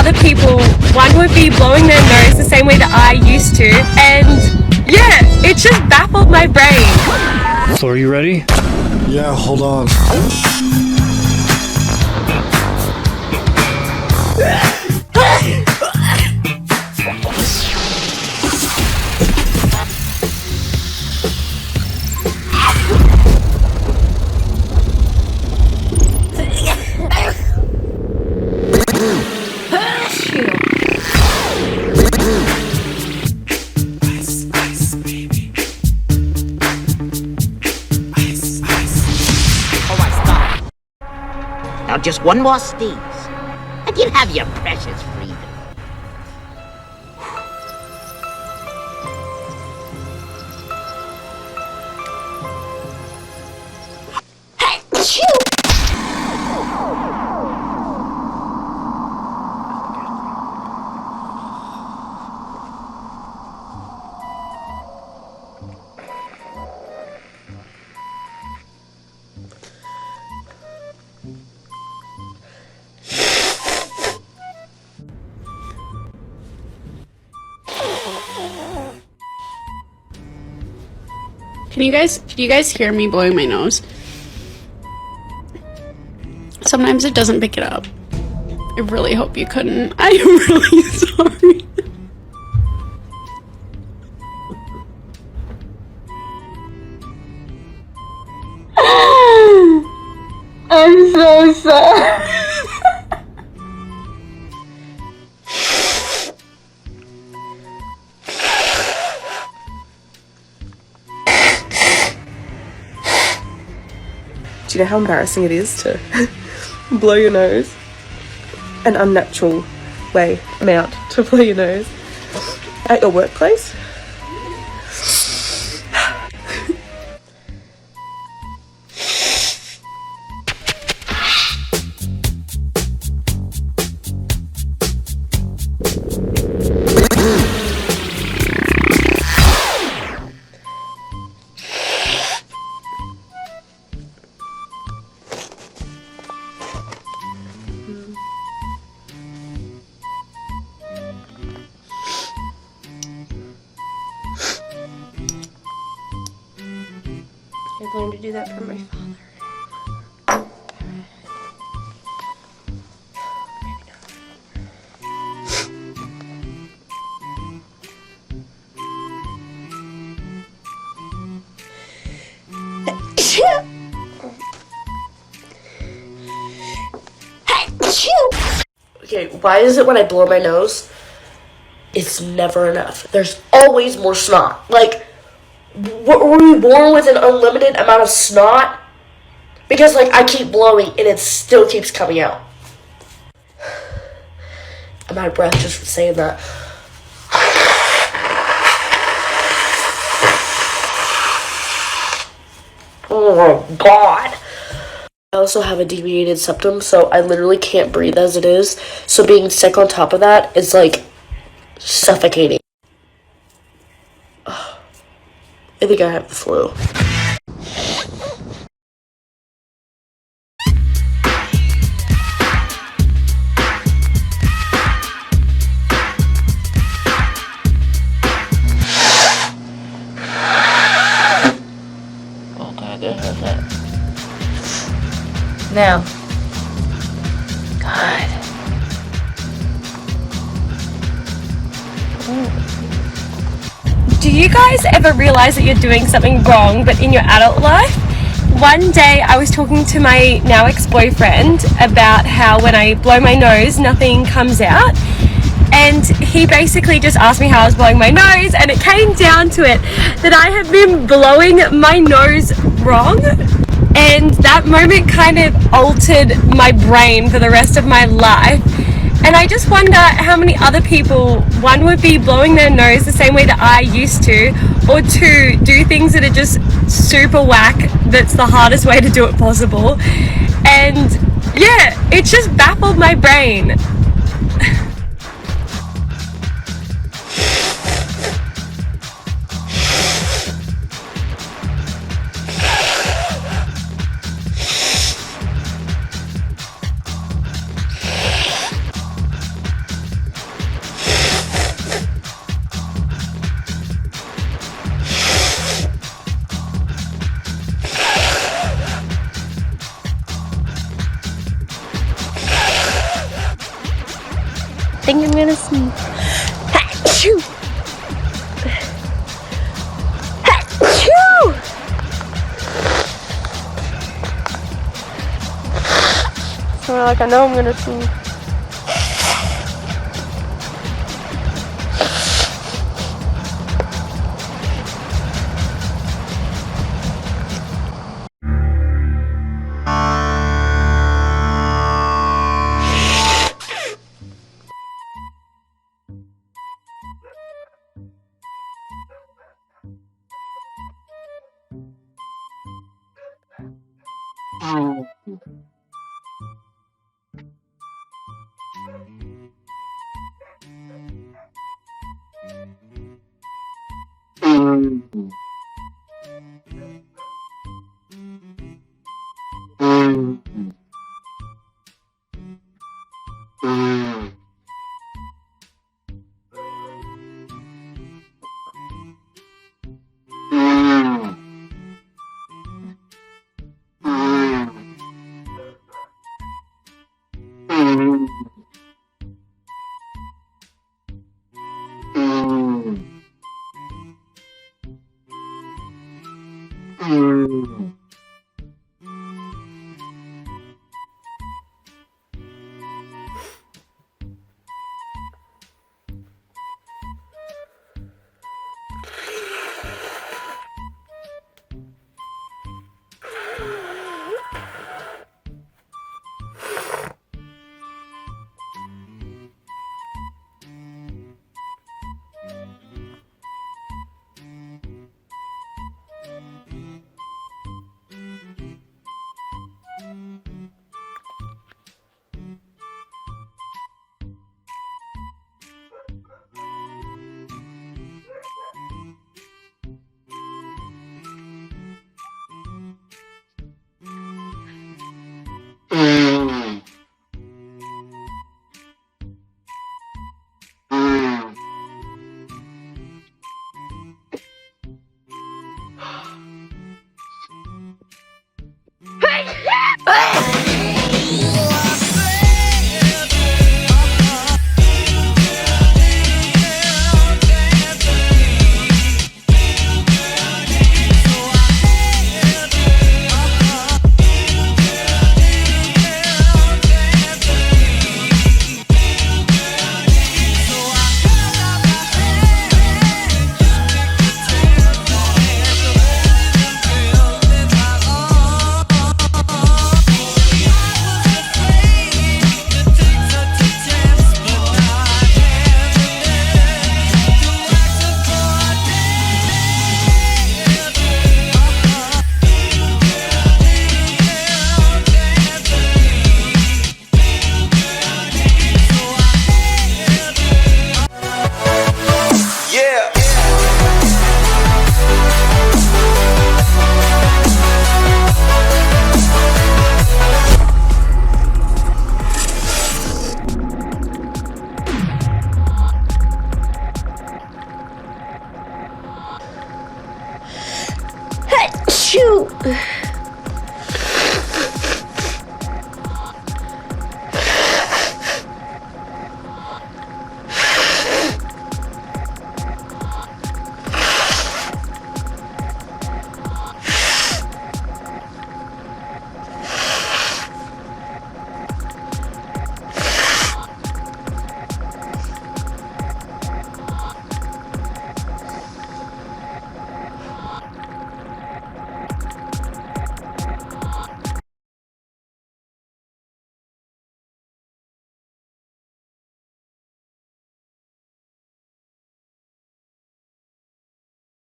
other people, one would be blowing their nose the same way that I used to, and yeah, it just baffled my brain. So are you ready? Yeah, hold on. Now just one more sneeze, and you'll have your precious freedom. Can you guys hear me blowing my nose? Sometimes it doesn't pick it up. I really hope you couldn't. I am really sorry. I'm so sorry. Do you know how embarrassing it is to blow your nose? An unnatural amount to blow your nose at your workplace? I'm going to do that for my father. Okay, why is it when I blow my nose, it's never enough? There's always more snot. Like, were we born with an unlimited amount of snot? Because, like, I keep blowing and it still keeps coming out. I'm out of breath just from saying that. Oh my god. I also have a deviated septum, so I literally can't breathe as it is. So being sick on top of that is, like, suffocating. I think I have the flu. Now. God. Do you guys ever realize that you're doing something wrong, but in your adult life? One day I was talking to my now ex-boyfriend about how when I blow my nose, nothing comes out. And he basically just asked me how I was blowing my nose, and it came down to it that I have been blowing my nose wrong. And that moment kind of altered my brain for the rest of my life. And I just wonder how many other people, one, would be blowing their nose the same way that I used to, or two, do things that are just super whack, that's the hardest way to do it possible. And yeah, it just baffled my brain. I'm gonna sneeze. Achoo! Achoo! So like I know I'm gonna sneeze.